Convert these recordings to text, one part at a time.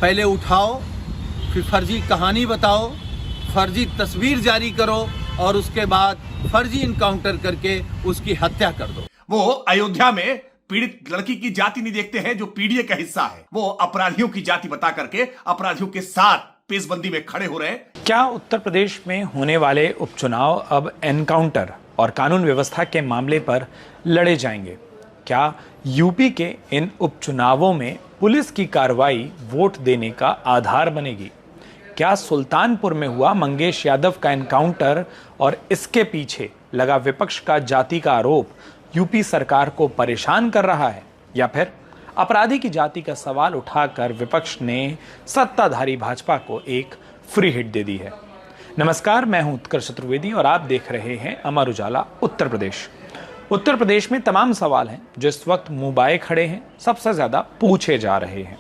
पहले उठाओ, फिर फर्जी कहानी बताओ, फर्जी तस्वीर जारी करो और उसके बाद फर्जी इनकाउंटर करके उसकी हत्या कर दो। वो अयोध्या में पीड़ित लड़की की जाति नहीं देखते हैं जो पीडीए का हिस्सा है। वो अपराधियों की जाति बता करके अपराधियों के साथ पेशबंदी में खड़े हो रहे हैं। क्या उत्तर प्रदेश में होने वाले उपचुनाव अब एनकाउंटर और कानून व्यवस्था के मामले पर लड़े जाएंगे? क्या यूपी के इन उपचुनावों में पुलिस की कार्रवाई वोट देने का आधार बनेगी? क्या सुल्तानपुर में हुआ मंगेश यादव का एनकाउंटर और इसके पीछे लगा विपक्ष का जाति का आरोप यूपी सरकार को परेशान कर रहा है, या फिर अपराधी की जाति का सवाल उठाकर विपक्ष ने सत्ताधारी भाजपा को एक फ्री हिट दे दी है? नमस्कार, मैं हूं उत्कर्ष चतुर्वेदी और आप देख रहे हैं अमर उजाला उत्तर प्रदेश। उत्तर प्रदेश में तमाम सवाल हैं जो इस वक्त मुंह बाए खड़े हैं, सबसे ज्यादा पूछे जा रहे हैं।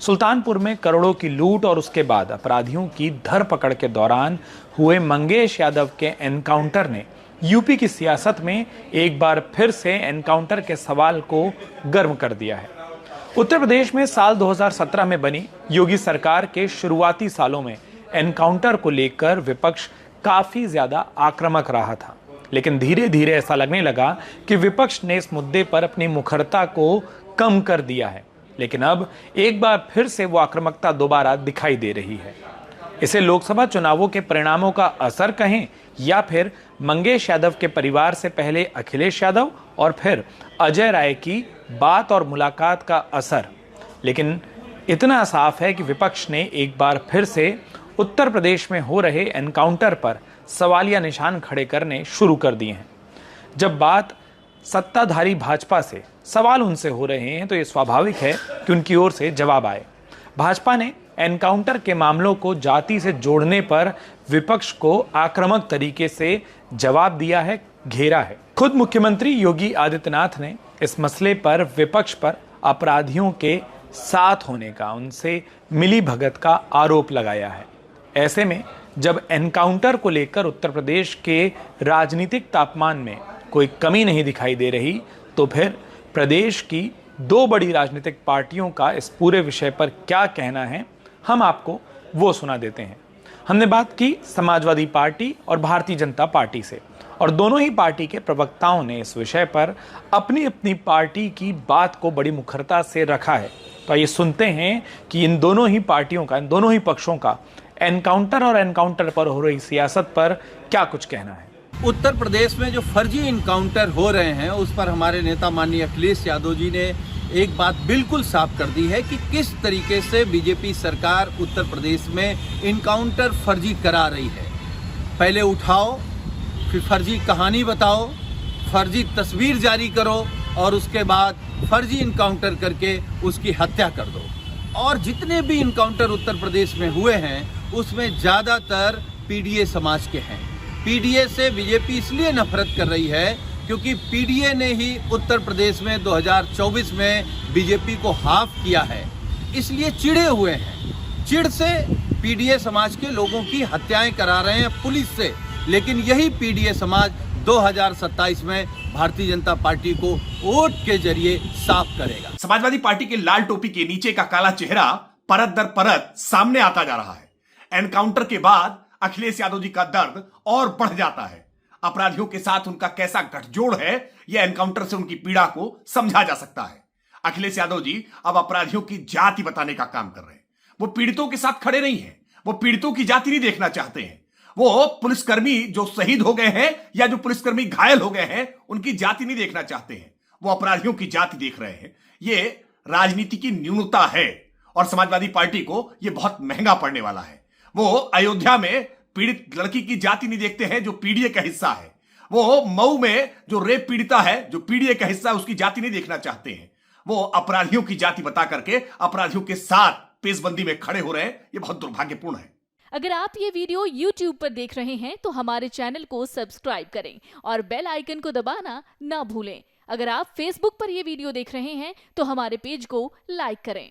सुल्तानपुर में करोड़ों की लूट और उसके बाद अपराधियों की धरपकड़ के दौरान हुए मंगेश यादव के एनकाउंटर ने यूपी की सियासत में एक बार फिर से एनकाउंटर के सवाल को गर्म कर दिया है। उत्तर प्रदेश में साल 2017 में बनी योगी सरकार के शुरुआती सालों में एनकाउंटर को लेकर विपक्ष काफी ज्यादा आक्रामक रहा था, लेकिन धीरे धीरे ऐसा लगने लगा कि विपक्ष ने इस मुद्दे पर अपनी मुखरता को कम कर दिया है। लेकिन अब एक बार फिर से वो आक्रामकता दोबारा दिखाई दे रही है। इसे लोकसभा चुनावों के परिणामों का असर कहें या फिर मंगेश यादव के परिवार से पहले अखिलेश यादव और फिर अजय राय की बात और मुलाकात का असर, लेकिन इतना साफ है कि विपक्ष ने एक बार फिर से उत्तर प्रदेश में हो रहे एनकाउंटर पर सवालिया निशान खड़े करने शुरू कर दिए हैं। जब बात सत्ताधारी भाजपा से सवाल उनसे हो रहे हैं तो ये स्वाभाविक है कि उनकी ओर से जवाब आए। भाजपा ने एनकाउंटर के मामलों को जाति से जोड़ने पर विपक्ष को आक्रामक तरीके से जवाब दिया है, घेरा है। खुद मुख्यमंत्री योगी आदित्यनाथ ने इस मसले पर विपक्ष पर अपराधियों के साथ होने का, उनसे मिली भगत का आरोप लगाया है। ऐसे में जब एनकाउंटर को लेकर उत्तर प्रदेश के राजनीतिक तापमान में कोई कमी नहीं दिखाई दे रही, तो फिर प्रदेश की दो बड़ी राजनीतिक पार्टियों का इस पूरे विषय पर क्या कहना है, हम आपको वो सुना देते हैं। हमने बात की समाजवादी पार्टी और भारतीय जनता पार्टी से, और दोनों ही पार्टी के प्रवक्ताओं ने इस विषय पर अपनी अपनी पार्टी की बात को बड़ी मुखरता से रखा है। तो आइए सुनते हैं कि इन दोनों ही पार्टियों का, इन दोनों ही पक्षों का एनकाउंटर और एनकाउंटर पर हो रही सियासत पर क्या कुछ कहना है। उत्तर प्रदेश में जो फर्जी इनकाउंटर हो रहे हैं उस पर हमारे नेता माननीय अखिलेश यादव जी ने एक बात बिल्कुल साफ कर दी है कि किस तरीके से बीजेपी सरकार उत्तर प्रदेश में इनकाउंटर फर्जी करा रही है। पहले उठाओ, फिर फर्जी कहानी बताओ, फर्जी तस्वीर जारी करो और उसके बाद फर्जी इनकाउंटर करके उसकी हत्या कर दो। और जितने भी इनकाउंटर उत्तर प्रदेश में हुए हैं उसमें ज़्यादातर पीडीए समाज के हैं। पीडीए से बीजेपी इसलिए नफरत कर रही है क्योंकि पीडीए ने ही उत्तर प्रदेश में 2024 में बीजेपी को हाफ किया है, इसलिए चिढ़े हुए हैं। चिढ़ से पीडीए समाज के लोगों की हत्याएं करा रहे हैं पुलिस से, लेकिन यही पीडीए समाज 2027 में भारतीय जनता पार्टी को वोट के जरिए साफ करेगा। समाजवादी पार्टी के लाल टोपी के नीचे का काला चेहरा परत दर परत सामने आता जा रहा है। एनकाउंटर के बाद अखिलेश यादव जी का दर्द और बढ़ जाता है। अपराधियों के साथ उनका कैसा गठजोड़ है, यह एनकाउंटर से उनकी पीड़ा को समझा जा सकता है। अखिलेश यादव जी अब अपराधियों की जाति बताने का काम कर रहे हैं। वो पीड़ितों के साथ खड़े नहीं हैं, वो पीड़ितों की जाति नहीं देखना चाहते हैं। वो पुलिसकर्मी जो शहीद हो गए हैं या जो पुलिसकर्मी घायल हो गए हैं उनकी जाति नहीं देखना चाहते हैं, वो अपराधियों की जाति देख रहे हैं। ये राजनीति की न्यूनता है और समाजवादी पार्टी को यह बहुत महंगा पड़ने वाला है। वो अयोध्या में पीड़ित लड़की की जाति नहीं देखते हैं जो पीडीए का हिस्सा है। वो मऊ में जो रेप पीड़िता है जो पीडीए का हिस्सा है उसकी जाति नहीं देखना चाहते हैं। वो अपराधियों की जाति बता करके अपराधियों के साथ पेशबंदी में खड़े हो रहे हैं। ये बहुत दुर्भाग्यपूर्ण है। अगर आप ये वीडियो YouTube पर देख रहे हैं तो हमारे चैनल को सब्सक्राइब करें और बेल आइकन को दबाना ना भूलें। अगर आप Facebook पर ये वीडियो देख रहे हैं तो हमारे पेज को लाइक करें।